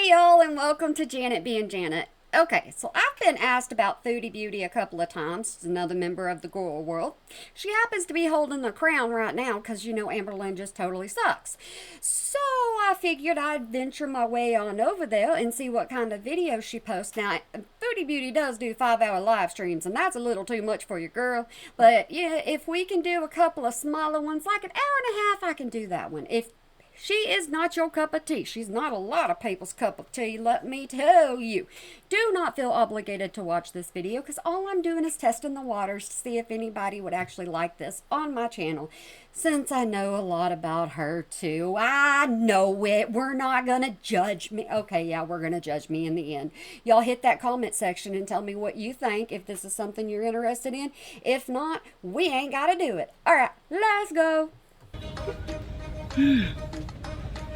Hey y'all, and welcome to Janet being Janet. Okay, so I've been asked about Foodie Beauty a couple of times. She's another member of the Girl World. She happens to be holding the crown right now because you know Amberlynn just totally sucks. So I figured I'd venture my way on over there and see what kind of videos she posts. Now, Foodie Beauty does do 5-hour live streams, and that's a little too much for your girl. But yeah, if we can do a couple of smaller ones, like an hour and a half, I can do that one. If she is not your cup of tea. She's not a lot of people's cup of tea, let me tell you. Do not feel obligated to watch this video because all I'm doing is testing the waters to see if anybody would actually like this on my channel. Since I know a lot about her too. I know it. We're not going to judge me. Okay, yeah, we're going to judge me in the end. Y'all hit that comment section and tell me what you think if this is something you're interested in. If not, we ain't got to do it. All right, let's go.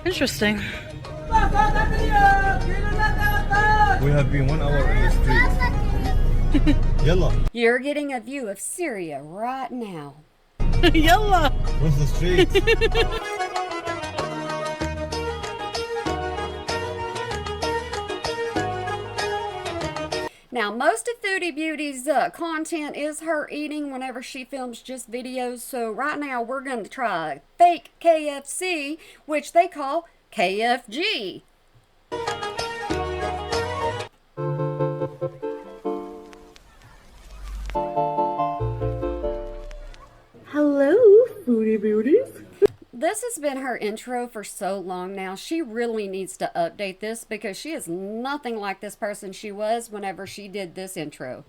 Interesting. We have been 1 hour on the street. Yalla. You're getting a view of Syria right now. Yalla! What's the street? Now, most of Foodie Beauty's content is her eating whenever she films just videos. So right now we're going to try fake KFC, which they call KFG. Hello, Foodie Beauties. This has been her intro for so long now. She really needs to update this because she is nothing like this person she was whenever she did this intro.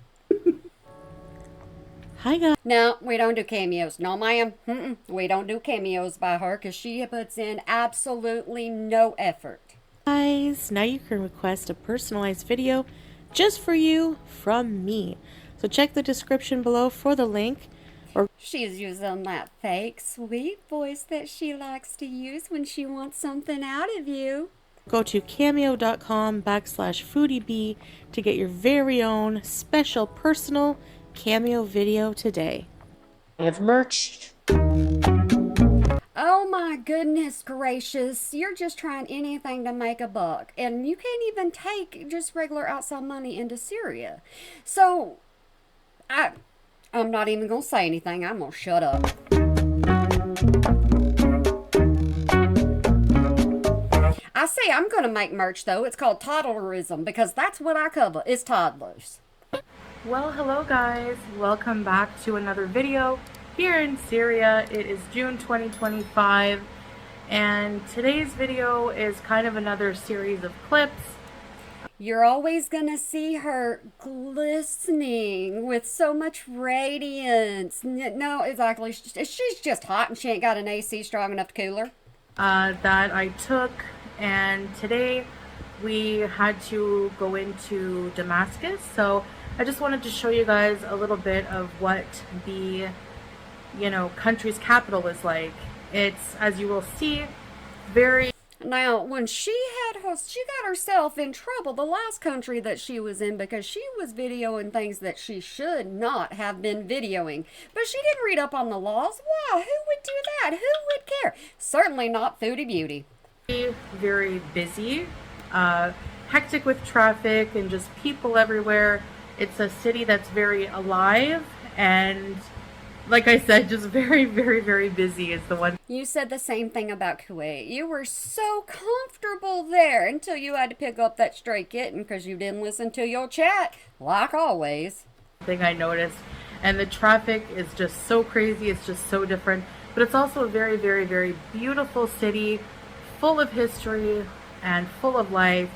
Hi, guys. No, we don't do cameos. No, ma'am. We don't do cameos by her because she puts in absolutely no effort. Now you can request a personalized video just for you from me. So check the description below for the link. She's using that fake sweet voice that she likes to use when she wants something out of you. Go to cameo.com/foodieb to get your very own special personal cameo video today. I have merch. Oh my goodness gracious. You're just trying anything to make a buck. And you can't even take just regular outside money into Syria. So, I'm not even going to say anything. I'm going to shut up. I say I'm going to make merch, though. It's called toddlerism because that's what I cover, is toddlers. Well, hello guys. Welcome back to another video here in Syria. It is June 2025 and today's video is kind of another series of clips. You're always going to see her glistening with so much radiance. No, exactly. She's just hot and she ain't got an AC strong enough to cool her. That I took, and today we had to go into Damascus. So I just wanted to show you guys a little bit of what the, country's capital is like. It's, as you will see, very... Now, when she got herself in trouble the last country that she was in because she was videoing things that she should not have been videoing. But she didn't read up on the laws. Why? Who would do that? Who would care? Certainly not Foodie Beauty. Very busy, hectic with traffic and just people everywhere. It's a city that's very alive and, like I said, just very, very, very busy is the one. You said the same thing about Kuwait. You were so comfortable there until you had to pick up that stray kitten because you didn't listen to your chat, like always. Thing I noticed. And the traffic is just so crazy. It's just so different. But it's also a very, very, very beautiful city, full of history and full of life.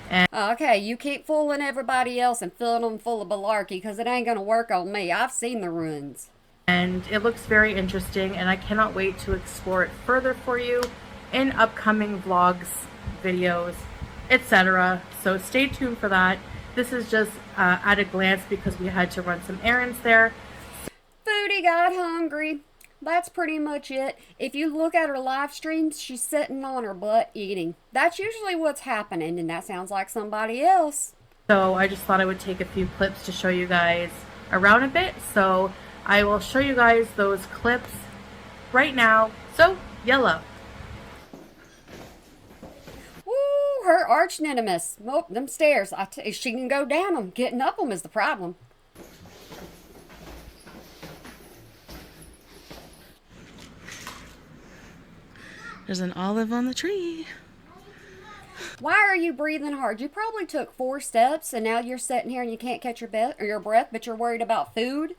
And okay, you keep fooling everybody else and filling them full of malarkey because it ain't going to work on me. I've seen the ruins. And it looks very interesting, and I cannot wait to explore it further for you in upcoming vlogs, videos, etc. So stay tuned for that. This is just at a glance because we had to run some errands there. Foodie got hungry. That's pretty much it. If you look at her live streams, she's sitting on her butt eating. That's usually what's happening, and that sounds like somebody else. So I just thought I would take a few clips to show you guys around a bit. So I will show you guys those clips right now. So, yellow. her arch nemesis. Oh, them stairs. She can go down them. Getting up them is the problem. There's an olive on the tree. Why are you breathing hard? You probably took 4 steps and now you're sitting here and you can't catch your breath, but you're worried about food.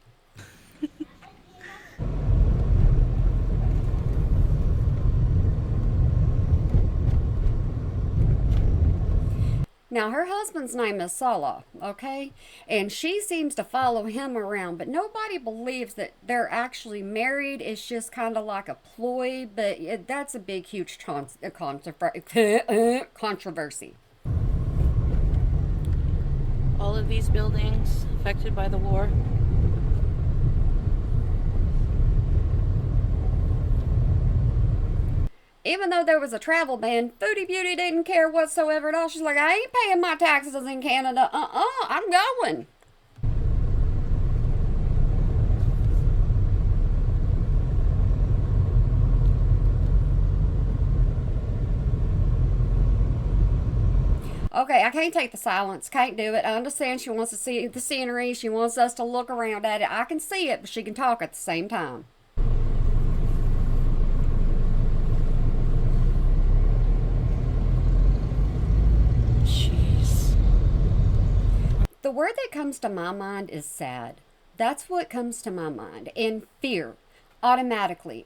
Now, her husband's name is Salah, okay? And she seems to follow him around, but nobody believes that they're actually married. It's just kind of like a ploy, but that's a big, huge controversy. All of these buildings affected by the war. Even though there was a travel ban, Foodie Beauty didn't care whatsoever at all. She's like, I ain't paying my taxes in Canada. I'm going. Okay, I can't take the silence. Can't do it. I understand she wants to see the scenery. She wants us to look around at it. I can see it, but she can talk at the same time. The word that comes to my mind is sad. That's what comes to my mind. And fear, automatically.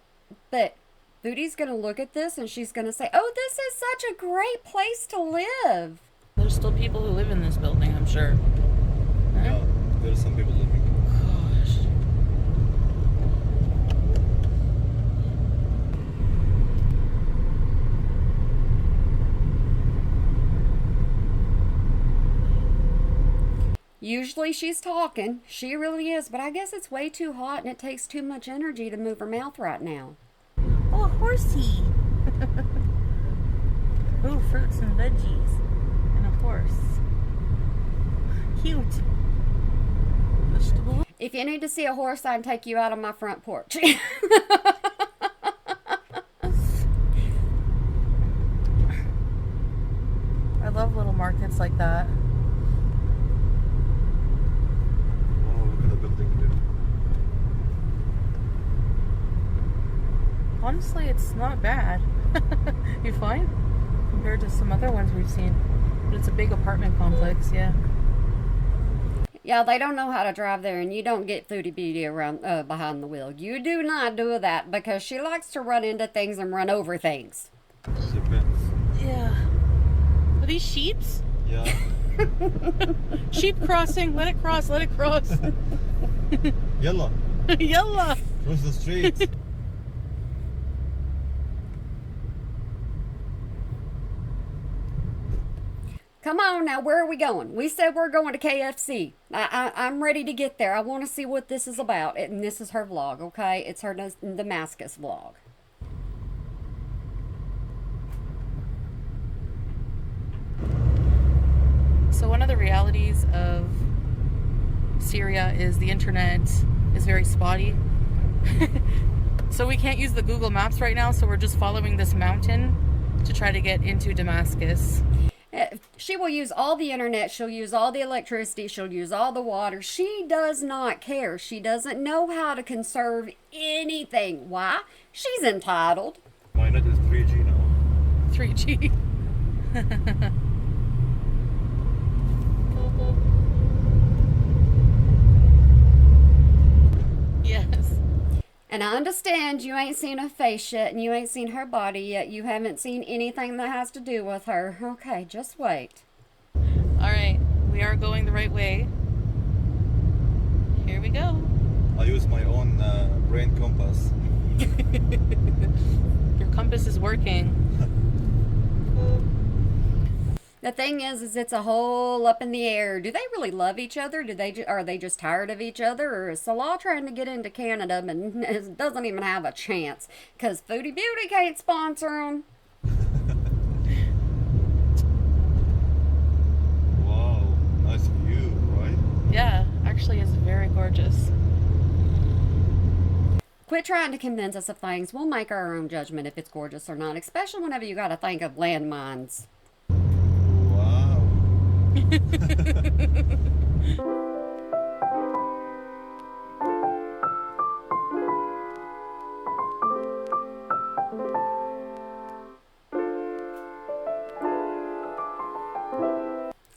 But Foodie's going to look at this and she's going to say, oh, this is such a great place to live. There's still people who live in this building, I'm sure. Huh? Yeah, there's some people living. Gosh. Usually she's talking. She really is. But I guess it's way too hot and it takes too much energy to move her mouth right now. Oh, a horsey. Ooh, fruits and veggies. And a horse. Cute. Vegetable. If you need to see a horse, I can take you out on my front porch. I love little markets like that. Oh, look at the building there. Honestly, it's not bad. You find? Compared to some other ones we've seen. But it's a big apartment complex, yeah. Yeah, they don't know how to drive there, and you don't get Foodie Beauty around behind the wheel. You do not do that because she likes to run into things and run over things. Depends. Yeah. Are these sheeps? Yeah. Sheep crossing. Let it cross. Let it cross. Yalla. Yalla. Cross the street. Come on now, where are we going? We said we're going to KFC. I'm ready to get there. I want to see what this is about. And this is her vlog, okay? It's her Damascus vlog. So one of the realities of Syria is the internet is very spotty. So we can't use the Google Maps right now, so we're just following this mountain to try to get into Damascus. She will use all the internet. She'll use all the electricity. She'll use all the water. She does not care. She doesn't know how to conserve anything. Why? She's entitled. My net is 3G now. 3G. Yes. And I understand you ain't seen her face yet and you ain't seen her body yet. You haven't seen anything that has to do with her. Okay, just wait. Alright, we are going the right way. Here we go. I use my own brain compass. Your compass is working. The thing is it's a whole up in the air. Do they really love each other? Are they just tired of each other? Or is Salah trying to get into Canada but doesn't even have a chance? Because Foodie Beauty can't sponsor them. Wow, nice view, right? Yeah, actually it's very gorgeous. Quit trying to convince us of things. We'll make our own judgment if it's gorgeous or not, especially whenever you got to think of landmines. I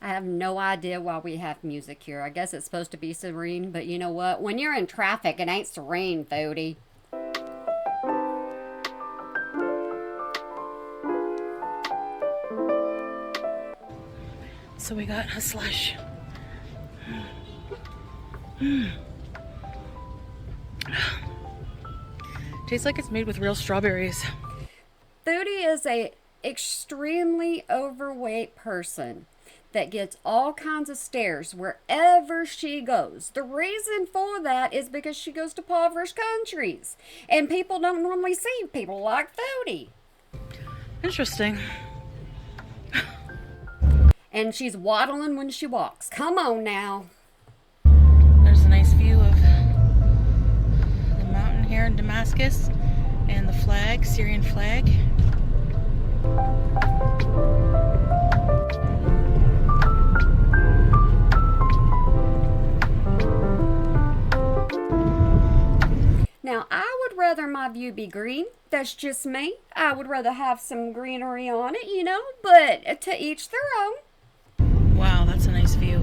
have no idea why we have music here. I guess it's supposed to be serene, but you know what? When you're in traffic, it ain't serene, Foodie. So we got a slush. Tastes like it's made with real strawberries. Foodie is a extremely overweight person that gets all kinds of stares wherever she goes. The reason for that is because she goes to impoverished countries, and people don't normally see people like Foodie. Interesting. And she's waddling when she walks. Come on now. There's a nice view of the mountain here in Damascus and the flag, Syrian flag. Now, I would rather my view be green. That's just me. I would rather have some greenery on it, you know, but to each their own. Wow, that's a nice view.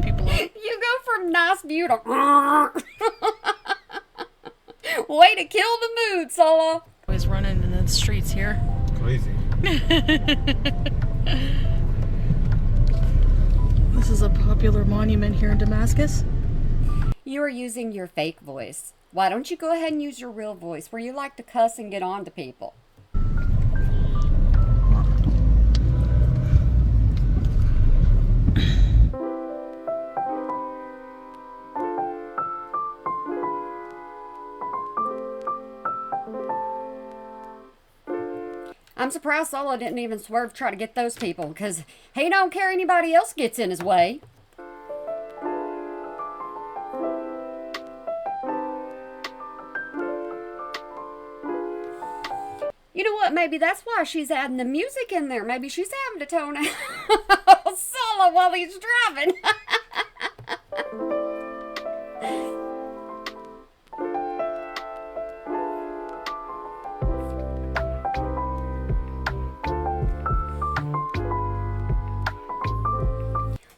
People are... You go from nice view to way to kill the mood, Solo. always running in the streets here. Crazy. This is a popular monument here in Damascus. You are using your fake voice. Why don't you go ahead and use your real voice where you like to cuss and get on to people? I'm surprised Solo didn't even swerve to try to get those people, because he don't care anybody else gets in his way. You know what? Maybe that's why she's adding the music in there. Maybe she's having to tone out Solo while he's driving.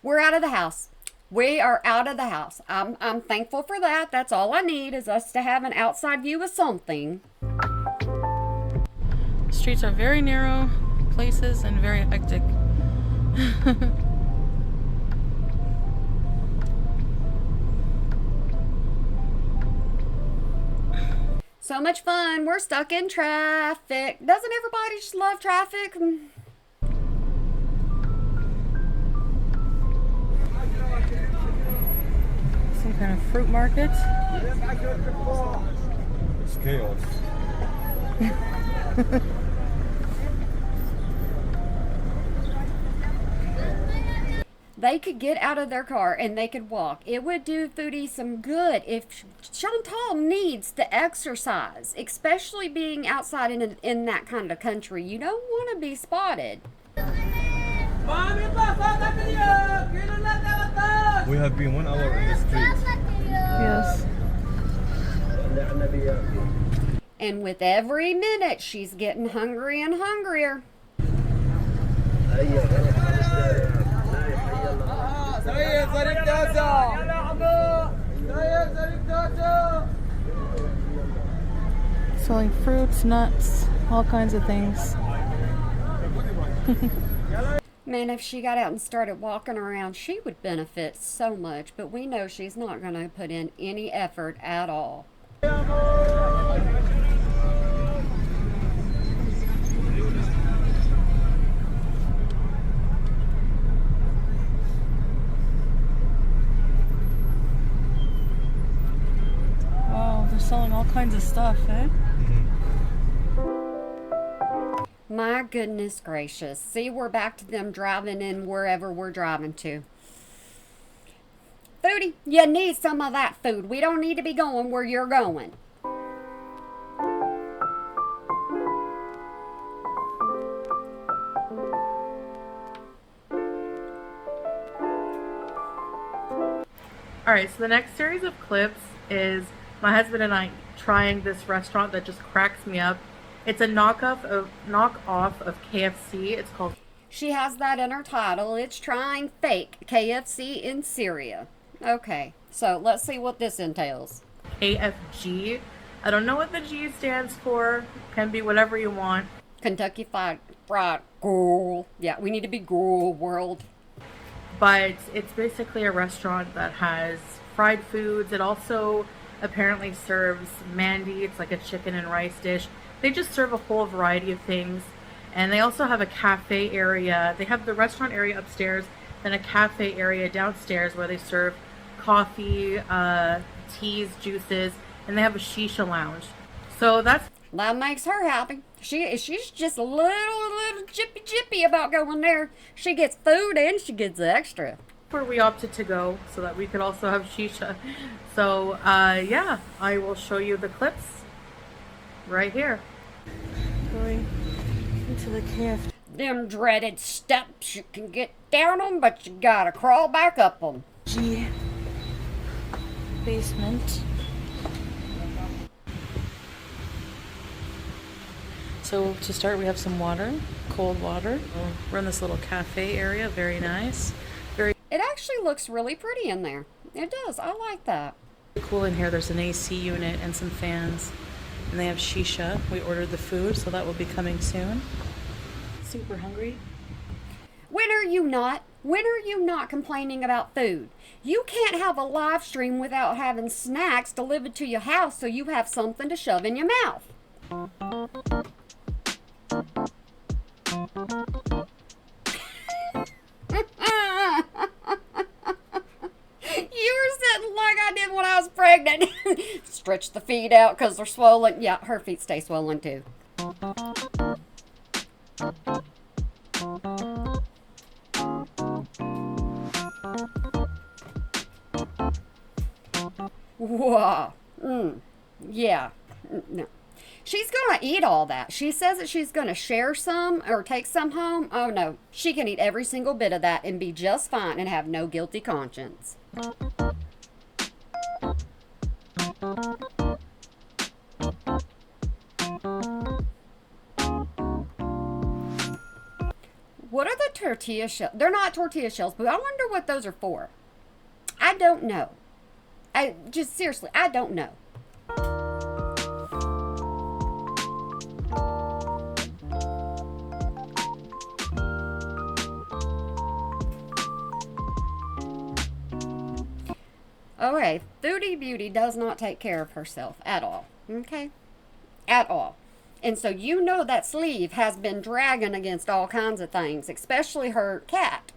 We're out of the house. We are out of the house. I'm thankful for that. That's all I need, is us to have an outside view of something. Streets are very narrow places and very hectic. So much fun. We're stuck in traffic. Doesn't everybody just love traffic? Some kind of fruit market. It's chaos. They could get out of their car and they could walk. It would do Foodie some good. If Chantal needs the exercise, especially being outside in that kind of country, you don't want to be spotted. We have been 1 hour in the street. Yes. And with every minute, she's getting hungry and hungrier. Selling fruits, nuts, all kinds of things. Man, if she got out and started walking around, she would benefit so much. But we know she's not going to put in any effort at all. Wow, they're selling all kinds of stuff, eh? My goodness gracious. See, we're back to them driving in wherever we're driving to. Foodie, you need some of that food. We don't need to be going where you're going. Alright, so the next series of clips is my husband and I trying this restaurant that just cracks me up. It's a knockoff of KFC. It's called... She has that in her title. It's trying fake KFC in Syria. Okay, so let's see what this entails. KFG. I don't know what the G stands for. Can be whatever you want. Kentucky Fried Girl. Yeah, we need to be girl world. But it's basically a restaurant that has fried foods. It also apparently serves mandi. It's like a chicken and rice dish. They just serve a whole variety of things. And they also have a cafe area. They have the restaurant area upstairs, then a cafe area downstairs where they serve coffee, teas, juices, and they have a shisha lounge. So that makes her happy. She's just a little jippy about going there. She gets food and she gets extra. where we opted to go so that we could also have shisha. So yeah, I will show you the clips right here. Going into the KFC. Them dreaded steps, you can get down them, but you gotta crawl back up them. Basement. So to start, we have some water, cold water. We're in this little cafe area, very nice. Very It actually looks really pretty in there. It does, I like that. cool in here. There's an AC unit and some fans. And they have shisha. We ordered the food, so that will be coming soon. Super hungry. When are you not complaining about food? You can't have a live stream without having snacks delivered to your house so you have something to shove in your mouth. You were sitting like I did when I was pregnant. Stretch the feet out because they're swollen. Yeah, her feet stay swollen too. Whoa. Yeah. No. She's gonna eat all that. She says that she's gonna share some or take some home. Oh no. She can eat every single bit of that and be just fine and have no guilty conscience. What are the tortilla shells? They're not tortilla shells, but I wonder what those are for. I don't know. Seriously, I don't know. Okay, Foodie Beauty does not take care of herself at all. Okay? At all. And so you know that sleeve has been dragging against all kinds of things, especially her cat.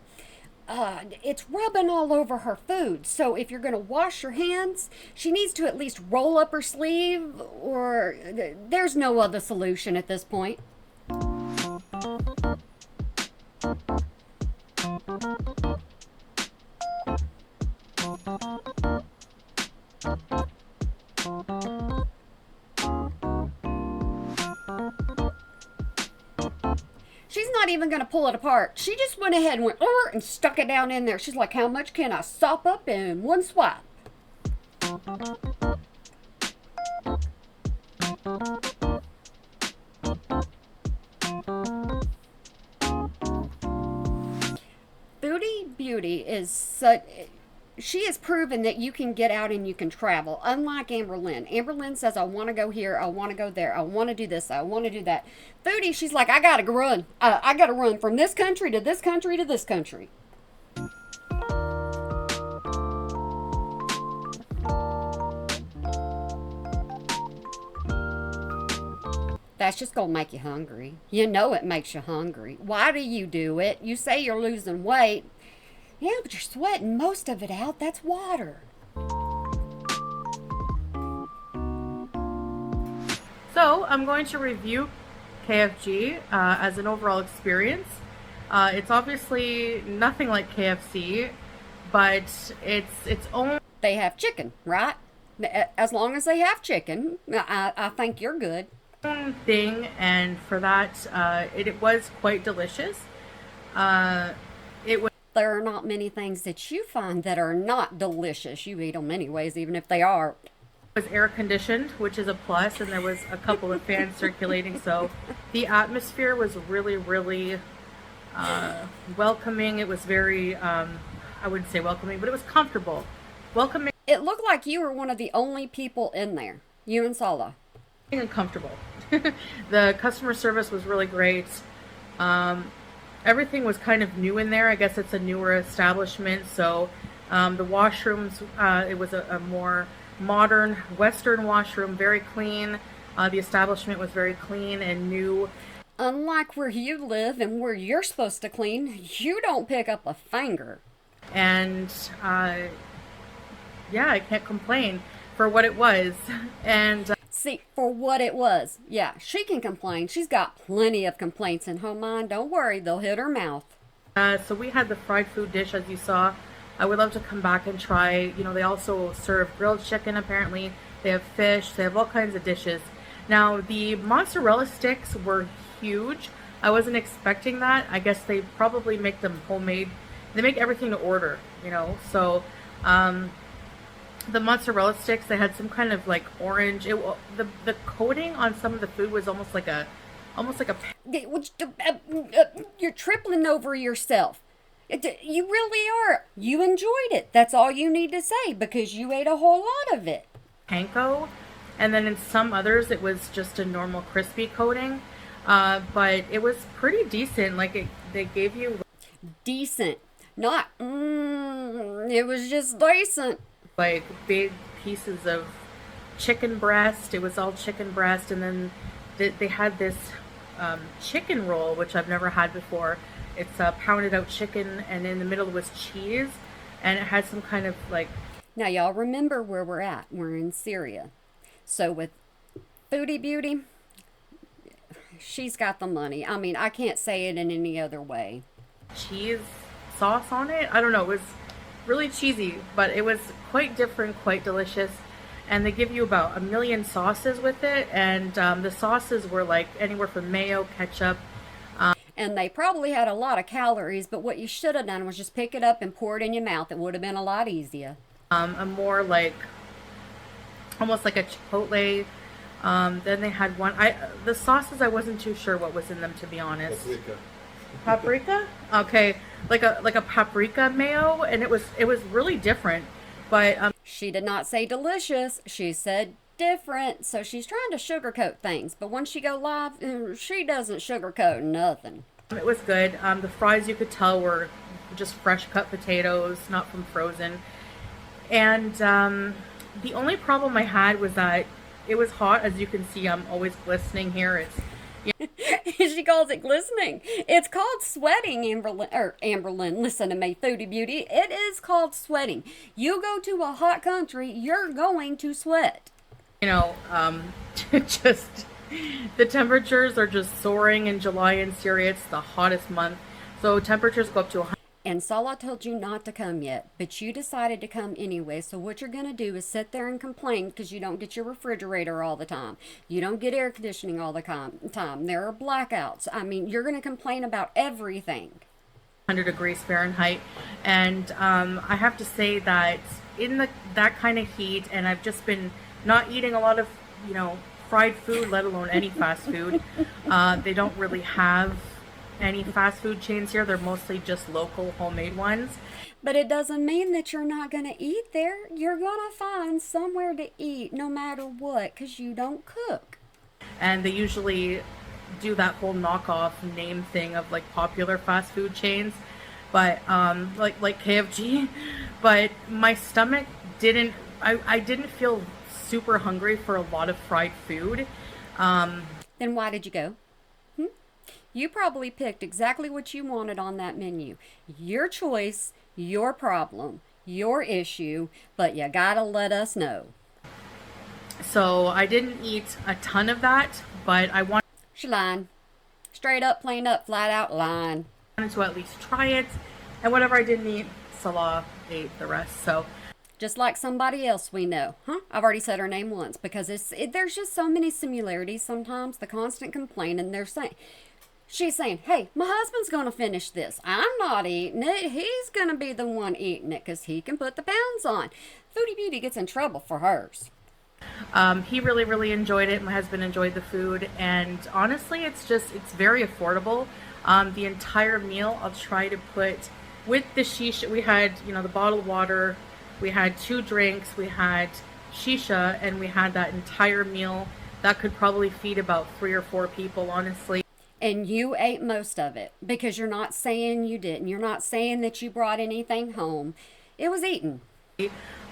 It's rubbing all over her food. So if you're going to wash your hands, she needs to at least roll up her sleeve, or there's no other solution at this point. She's not even going to pull it apart. She just went ahead and went and stuck it down in there. She's like, how much can I sop up in one swipe? Foodie Beauty is such... She has proven that you can get out and you can travel, unlike Amberlynn. Amberlynn says, I want to go here, I want to go there, I want to do this, I want to do that. Foodie, she's like, I got to run. I got to run from this country to this country to this country. That's just going to make you hungry. You know it makes you hungry. Why do you do it? You say you're losing weight. Yeah, but you're sweating most of it out. That's water. So I'm going to review KFG as an overall experience. It's obviously nothing like KFC, but it's its own... They have chicken, right? As long as they have chicken, I think you're good. Thing, and for that, it was quite delicious. there are not many things that you find that are not delicious. You eat them anyways, even if they are. It was air conditioned, which is a plus, and there was a couple of fans circulating, so the atmosphere was really, really welcoming. It was very, I wouldn't say welcoming, but it was comfortable. Welcoming It looked like you were one of the only people in there, you and Sala. and comfortable. The customer service was really great. Everything was kind of new in there. I guess it's a newer establishment, so the washrooms, it was a more modern Western washroom, very clean. The establishment was very clean and new. Unlike where you live and where you're supposed to clean, you don't pick up a finger. And yeah, I can't complain for what it was. And See, for what it was. Yeah, she can complain. She's got plenty of complaints in her mind. Don't worry, they'll hit her mouth. so we had the fried food dish, as you saw. I would love to come back and try. You know, they also serve grilled chicken, apparently. They have fish. They have all kinds of dishes. Now, the mozzarella sticks were huge. I wasn't expecting that. I guess they probably make them homemade. They make everything to order, you know. So, the mozzarella sticks, they had some kind of like orange. The coating on some of the food was almost like a You're tripling over yourself. You really are. You enjoyed it. That's all you need to say because you ate a whole lot of it. panko, and then in some others it was just a normal crispy coating. But it was pretty decent. Like they gave you Decent. Not, it was just decent. like big pieces of chicken breast. It was all chicken breast, and then they had this chicken roll, which I've never had before. It's a pounded out chicken, and in the middle was cheese, and it had some kind of like. Now, y'all remember where we're at. We're in Syria. So with Foodie Beauty, she's got the money. I mean, I can't say it in any other way. Cheese sauce on it. I don't know. It was really cheesy, but it was quite different, quite delicious. And they give you about 1 million sauces with it, and the sauces were like anywhere from mayo, ketchup. And they probably had a lot of calories, but what you should have done was just pick it up and pour it in your mouth. It would have been a lot easier. A more like almost like a chipotle. Then they had the sauces, I wasn't too sure what was in them, to be honest. Paprika? Okay, like a paprika mayo, and it was really different. But She did not say delicious. She said different. So she's trying to sugarcoat things. But once she go live, she doesn't sugarcoat nothing. it was good. The fries, you could tell, were just fresh cut potatoes, not from frozen. And the only problem I had was that it was hot. As you can see, I'm always glistening here. She calls it glistening. It's called sweating, Amberlyn. Listen to me, Foodie Beauty. It is called sweating. You go to a hot country, you're going to sweat. You know, just the temperatures are just soaring in July in Syria. It's the hottest month. So temperatures go up to 100. And Salah told you not to come yet, but you decided to come anyway. So what you're going to do is sit there and complain because you don't get your refrigerator all the time. You don't get air conditioning all the time. There are blackouts. I mean, you're going to complain about everything. 100 degrees Fahrenheit. And I have to say that in that kind of heat, and I've just been not eating a lot of, fried food, let alone any fast food. They don't really have any fast food chains here. They're mostly just local homemade ones. But it doesn't mean that you're not going to eat there. You're going to find somewhere to eat no matter what because you don't cook. And they usually do that whole knockoff name thing of like popular fast food chains, but like KFC. But my stomach didn't. I didn't feel super hungry for a lot of fried food. Then why did you go? You probably picked exactly what you wanted on that menu. Your choice, your problem, your issue, but you gotta let us know. So I didn't eat a ton of that, but I wanted She lying. Straight up, plain up, flat out lying. to at least try it. And whatever I didn't eat, Salah ate the rest. So Just like somebody else we know. I've already said her name once because there's just so many similarities sometimes. The constant complaining they're saying. She's saying, hey, my husband's going to finish this. I'm not eating it. He's going to be the one eating it because he can put the pounds on. Foodie Beauty gets in trouble for hers. He really, really enjoyed it. My husband enjoyed the food. And honestly, it's very affordable. The entire meal, I'll try to put with the shisha. We had, the bottled water. We had 2 drinks. We had shisha, and we had that entire meal. That could probably feed about 3 or 4 people, honestly. And you ate most of it because you're not saying you didn't. You're not saying that you brought anything home. It was eaten.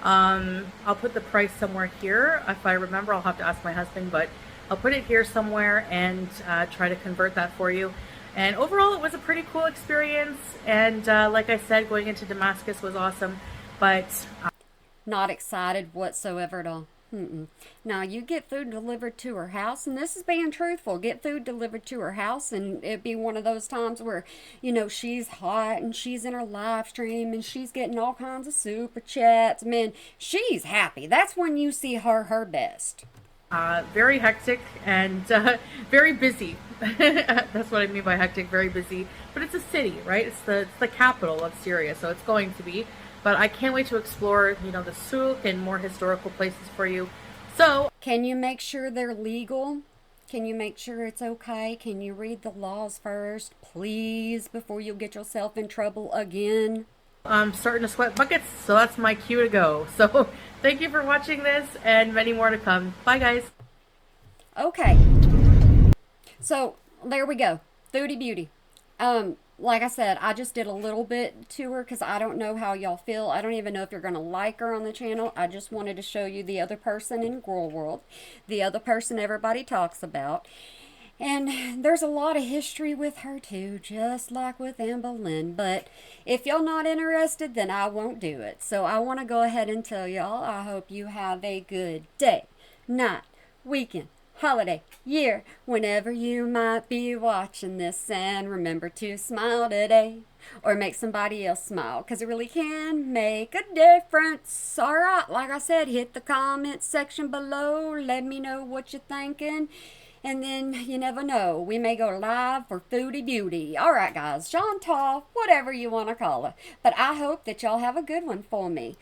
I'll put the price somewhere here. If I remember, I'll have to ask my husband, but I'll put it here somewhere and try to convert that for you. And overall, it was a pretty cool experience. And like I said, going into Damascus was awesome, but not excited whatsoever at all. Now, you get food delivered to her house, and this is being truthful. Get food delivered to her house, and it'd be one of those times where, she's hot, and she's in her live stream, and she's getting all kinds of super chats. Man, she's happy. That's when you see her best. Very hectic and very busy. That's what I mean by hectic, very busy. But it's a city, right? It's the capital of Syria, so it's going to be. But I can't wait to explore, the souk and more historical places for you. So, can you make sure they're legal? Can you make sure it's okay? Can you read the laws first, please, before you get yourself in trouble again? I'm starting to sweat buckets, so that's my cue to go. So, thank you for watching this, and many more to come. Bye, guys. Okay. So, there we go. Foodie Beauty. Like I said, I just did a little bit to her because I don't know how y'all feel. I don't even know if you're going to like her on the channel. I just wanted to show you the other person in Girl World, the other person everybody talks about. And there's a lot of history with her too, just like with Amber Lynn. But if y'all not interested, then I won't do it. So I want to go ahead and tell y'all, I hope you have a good day, night, weekend, holiday, year, whenever you might be watching this. And remember to smile today or make somebody else smile, because it really can make a difference. All right, like I said, hit the comment section below. Let me know what you're thinking. And then, you never know, we may go live for Foodie Beauty. All right, guys, Chantal, whatever you want to call her. But I hope that y'all have a good one for me.